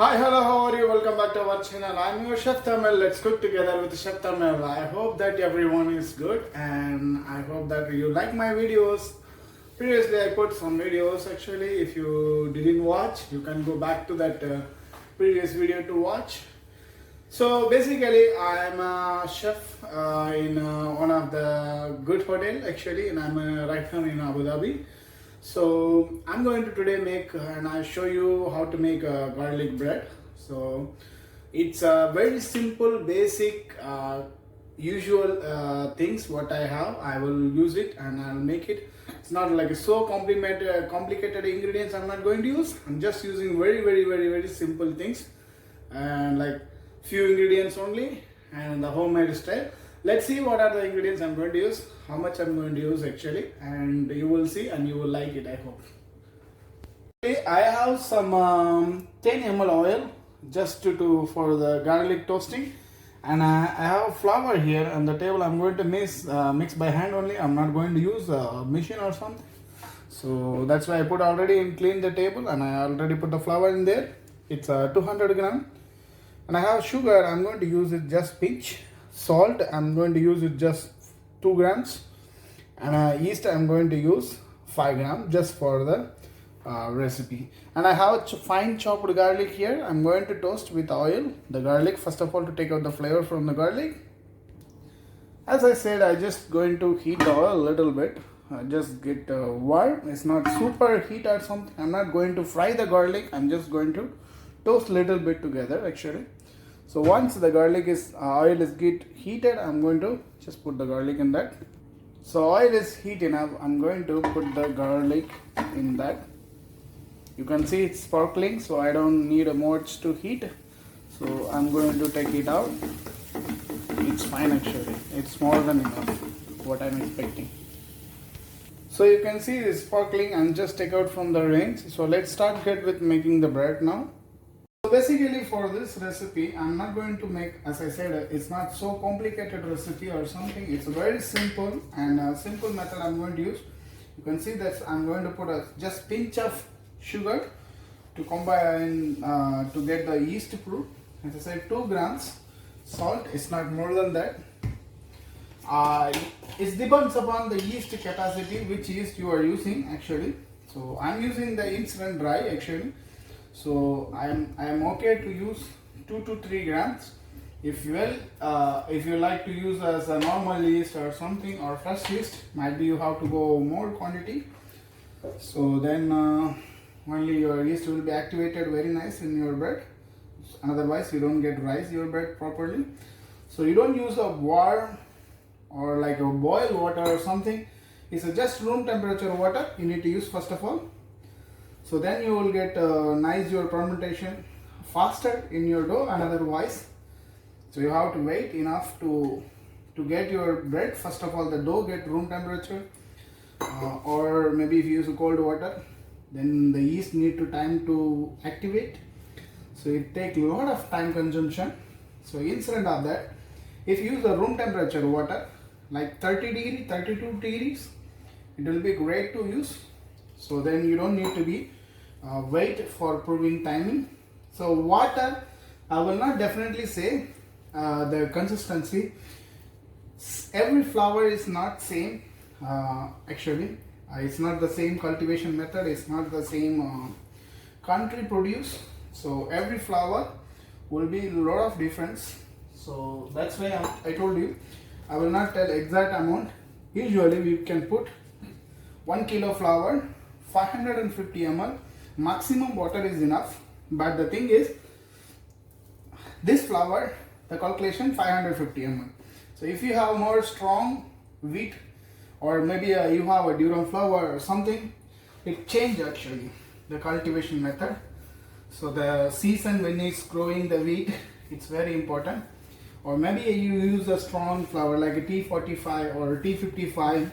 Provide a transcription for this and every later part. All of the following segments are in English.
Hi, hello, how are you? Welcome back to our channel. I'm your Chef Tamil. Let's cook together with Chef Tamil. I hope that everyone is good and I hope that you like my videos. Previously, I put some videos actually. If you didn't watch, you can go back to that previous video to watch. So basically, I'm a chef in one of the good hotel actually, and I'm right now in Abu Dhabi. So I'm going to today make and I'll show you how to make a garlic bread. So it's a very simple, basic, usual things what I have. I will use it and I'll make it. It's not like so complicated ingredients I'm not going to use. I'm just using very simple things and like few ingredients only and the homemade style. Let's see what are the ingredients I'm going to use, how much I'm going to use actually, and you will see and you will like it, I hope. Okay, I have some 10 ml oil just to for the garlic toasting, and I have flour here on the table. I'm going to mix by hand only. I'm not going to use a machine or something. So that's why I put already and clean the table, and I already put the flour in there. It's 200 gram, and I have sugar. I'm going to use it just pinch. Salt, I'm going to use it just 2 grams, and yeast I'm going to use 5 grams just for the recipe. And I have fine chopped garlic here. I'm going to toast with oil the garlic first of all to take out the flavor from the garlic. As I said, I just going to heat the oil a little bit, just get warm. It's not super heat or something. I'm not going to fry the garlic. I'm just going to toast a little bit together actually. So once the garlic is oil is get heated, I'm going to just put the garlic in that. So oil is heat enough. I'm going to put the garlic in that. You can see it's sparkling, so I don't need a much to heat. So I'm going to take it out. It's fine actually. It's more than enough what I'm expecting. So you can see it's sparkling and just take out from the range. So let's start with making the bread now. So basically for this recipe, I'm not going to make, as I said, it's not so complicated recipe or something. It's very simple and a simple method I'm going to use. You can see that I'm going to put a just pinch of sugar to combine to get the yeast proof. As I said, 2 grams salt. It's not more than that. It depends upon the yeast capacity, which yeast you are using actually. So I'm using the instant dry actually. So I am okay to use 2 to 3 grams. If you like to use as a normal yeast or something or fresh yeast, might be you have to go more quantity. So then only your yeast will be activated very nice in your bread. Otherwise you don't get rise your bread properly. So you don't use a warm or like a boiled water or something. It's just room temperature water you need to use first of all. So then you will get nice your fermentation faster in your dough and otherwise. So you have to wait enough to get your bread. First of all, the dough get room temperature, or maybe if you use cold water, then the yeast need to time to activate. So it take a lot of time consumption. So instead of that, if you use the room temperature water like 30 degree, 32 degrees, it will be great to use. So then you don't need to be wait for proving timing. So water, I will not definitely say the consistency. Every flour is not same actually. It's not the same cultivation method. It's not the same country produce. So every flour will be a lot of difference. So that's why I told you I will not tell exact amount. Usually we can put 1 kilo flour, 550 ml, maximum water is enough. But the thing is, this flour, the calculation 550 ml. So if you have more strong wheat, or maybe you have a durum flour or something, it change actually the cultivation method. So the season when it's growing the wheat, it's very important. Or maybe you use a strong flour like a T45 or T55.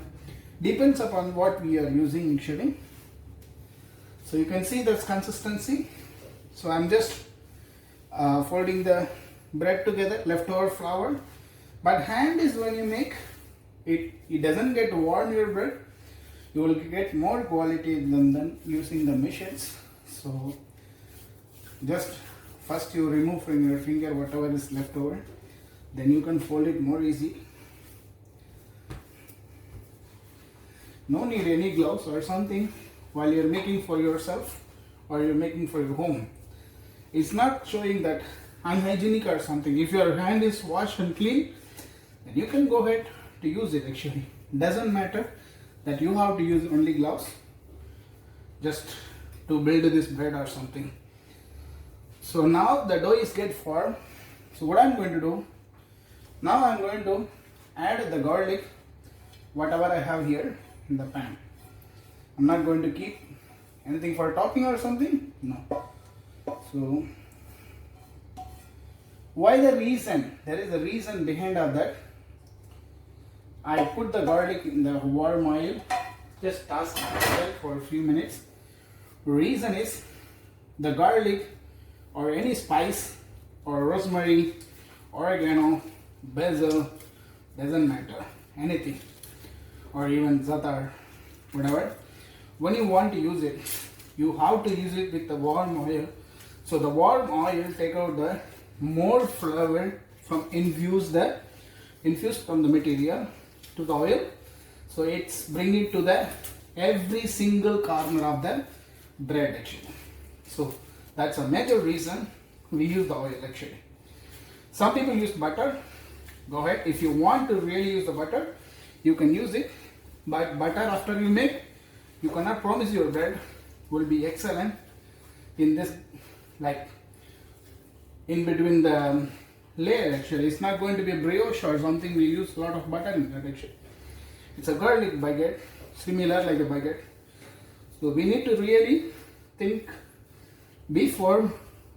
Depends upon what we are using actually. So you can see this consistency. So I'm just folding the bread together, leftover flour. But hand is when you make it doesn't get warm your bread. You will get more quality than using the machines. So just First you remove from your finger whatever is left over, then you can fold it more easy. No need any gloves or something while you're making for yourself or you're making for your home. It's not showing that unhygienic or something. If your hand is washed and clean, then you can go ahead to use it actually. Doesn't matter that you have to use only gloves just to build this bread or something. So now the dough is get formed. So what I'm going to do, now I'm going to add the garlic, whatever I have here in the pan. I'm not going to keep anything for topping or something, no. So why the reason? There is a reason behind of that. I put the garlic in the warm oil, just toss it for a few minutes. Reason is the garlic or any spice or rosemary, oregano, basil, doesn't matter, anything, or even za'atar, whatever. When you want to use it, you have to use it with the warm oil. So the warm oil take out the more flavor from infused from the material to the oil. So it's bringing to the every single corner of the bread actually. So that's a major reason we use the oil actually. Some people use butter. Go ahead, if you want to really use the butter, you can use it. But butter after you make, you cannot promise your bread will be excellent in this, like in between the layer actually. It's not going to be a brioche or something. We use a lot of butter in that actually. It's a garlic baguette, similar like a baguette. So we need to really think before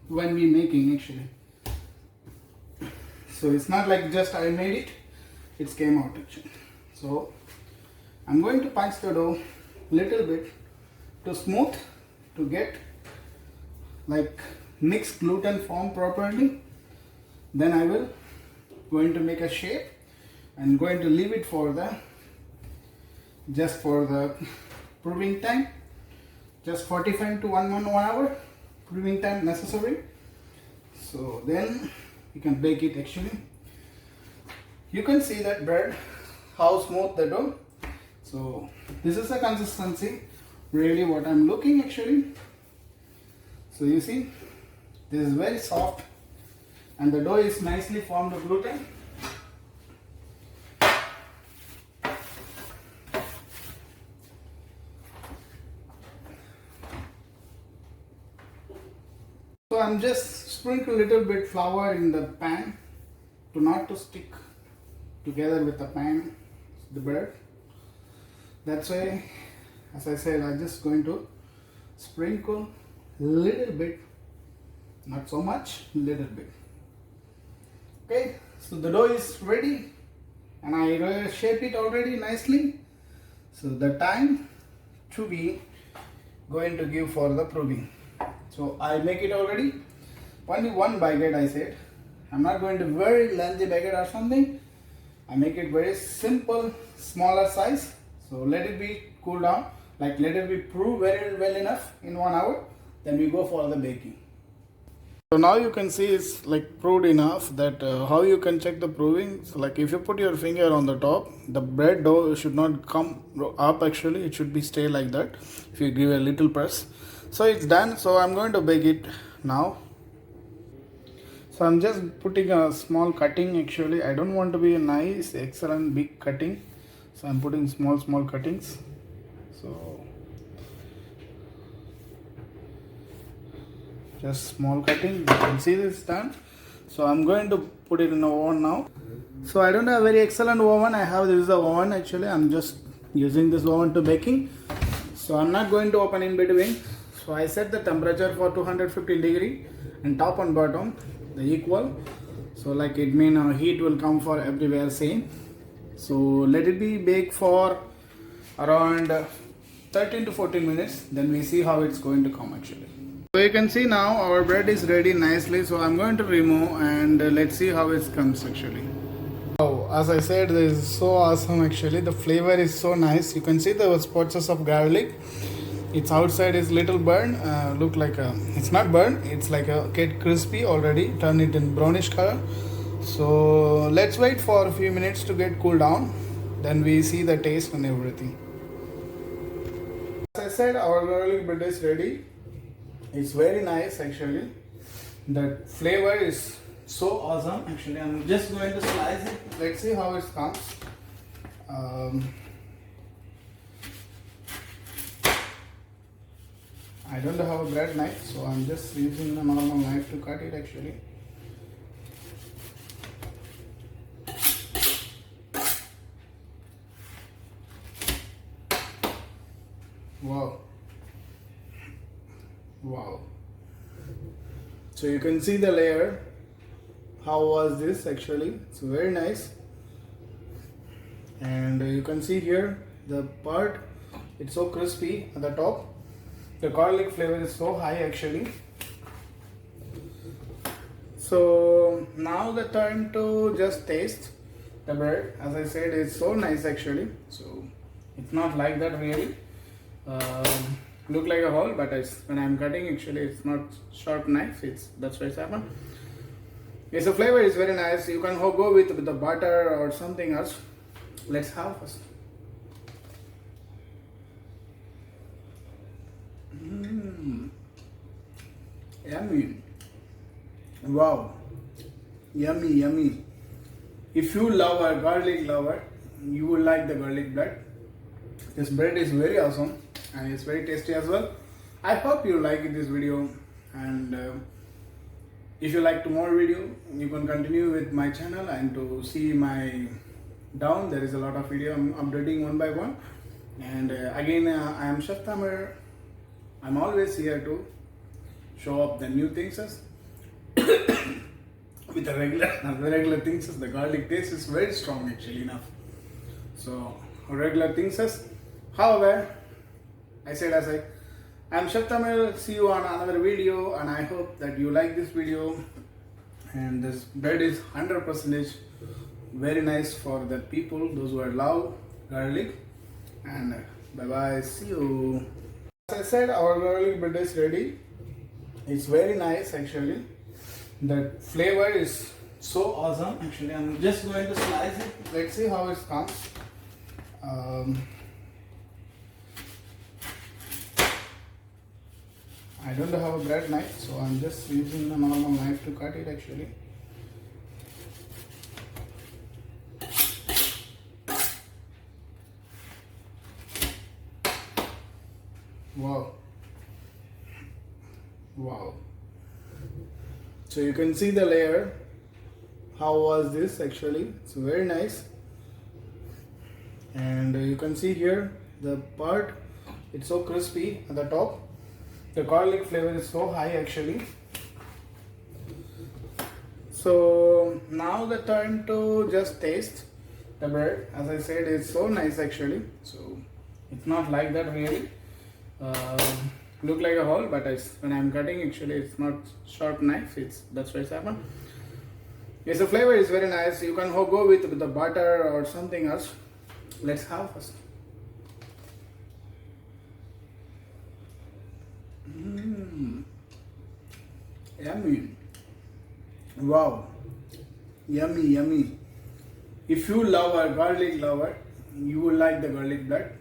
when we making actually. So it's not like just I made it, it came out actually. So I'm going to punch the dough little bit to smooth, to get like mixed gluten form properly. Then I will going to make a shape and going to leave it for the just for the proving time, just 45 to 1 hour proving time necessary. So then you can bake it actually. You can see that bread, how smooth the dough. So this is the consistency really what I'm looking actually. So you see this is very soft and the dough is nicely formed of gluten. So I'm just sprinkle a little bit flour in the pan to not to stick together with the pan, the bread. That's why, as I said, I'm just going to sprinkle little bit, not so much, little bit. Okay, so the dough is ready and I shape it already nicely. So the time to be going to give for the proving. So I make it already, only one baguette I said. I'm not going to very lengthy baguette or something. I make it very simple, smaller size. So let it be cool down, like let it be proved very well enough in 1 hour. Then we go for the baking. So now you can see it's like proved enough that how you can check the proving. So like if you put your finger on the top, the bread dough should not come up actually. It should be stay like that if you give a little press. So it's done. So I'm going to bake it now. So I'm just putting a small cutting actually. I don't want to be a nice, excellent big cutting. So I'm putting small cuttings. So just small cutting. You can see this done. So I'm going to put it in the oven now. So I don't have a very excellent oven. I have this is the oven actually. I'm just using this oven to baking. So I'm not going to open in between. So I set the temperature for 215 degree and top and bottom the equal. So like it mean heat will come for everywhere same. So let it be baked for around 13 to 14 minutes. Then we see how it's going to come actually. So you can see now our bread is ready nicely. So I'm going to remove and let's see how it comes actually. Oh, as I said, this is so awesome actually. The flavor is so nice. You can see the spots of garlic. Its outside is little burn, look like a, it's not burn, it's like a get crispy already, turn it in brownish color. So let's wait for a few minutes to get cool down, then we see the taste and everything. As I said, our garlic bread is ready. It's very nice actually. The flavor is so awesome actually. I'm just going to slice it. Let's see how it comes. I don't have a bread knife, so I'm just using a normal knife to cut it actually. Wow. Wow. So you can see the layer. How was this actually? It's very nice. And you can see here the part, it's so crispy at the top. The garlic flavor is so high actually. So now the time to just taste the bread. As I said, it's so nice actually. So it's not like that really. Look like a hole, but when I'm cutting actually it's not sharp knife. That's why it's happened. Yes, the flavor is very nice. You can go with the butter or something else. Let's have first. Yummy. Wow. Yummy, yummy. If you love a garlic lover, you will like the garlic bread. This bread is very awesome and it's very tasty as well. I hope you like this video, and if you like more video, you can continue with my channel, and to see my down there is a lot of video I'm updating one by one. And again, I am Chef Tamer. I'm always here to show up the new things with the regular things. The garlic taste is very strong actually enough. So regular things. However, I'm Chef Tamer. See you on another video, and I hope that you like this video. And this bread is 100% very nice for the people, those who love garlic. And bye bye. See you. As I said, our garlic bread is ready. It's very nice actually. The flavor is so awesome actually. I'm just going to slice it. Let's see how it comes. I don't have a bread knife, so I'm just using a normal knife to cut it actually. Wow. Wow. So you can see the layer. How was this actually? It's very nice. And you can see here the part, it's so crispy at the top. The garlic flavor is so high actually. So now the time to just taste the bread. As I said, it's so nice actually. So it's not like that really. Look like a hole, but when I'm cutting actually it's not sharp knife. That's why it's happened. Yes, the flavor is very nice. You can go with the butter or something else. Let's have first. Yummy. Wow. Yummy, yummy. If you love a garlic lover, you will like the garlic bread.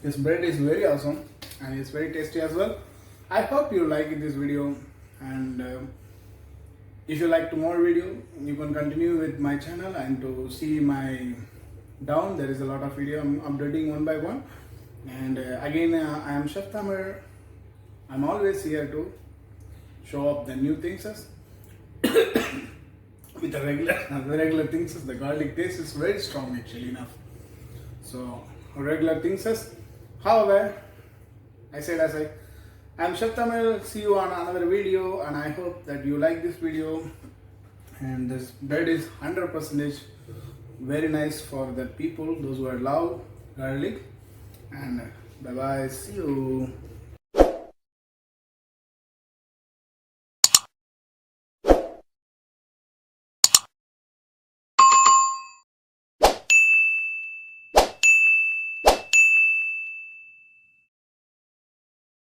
This bread is very awesome and it's very tasty as well. I hope you like this video, and if you like more video, you can continue with my channel, and to see my down there is a lot of video I'm updating one by one. And again, I am Chef Tamer. I'm always here to show up the new things with the regular things. The garlic taste is very strong actually enough. So regular things. However, I'm Chef Tamer. See you on another video, and I hope that you like this video. And this bread is 100% very nice for the people, those who love garlic. And bye bye. See you.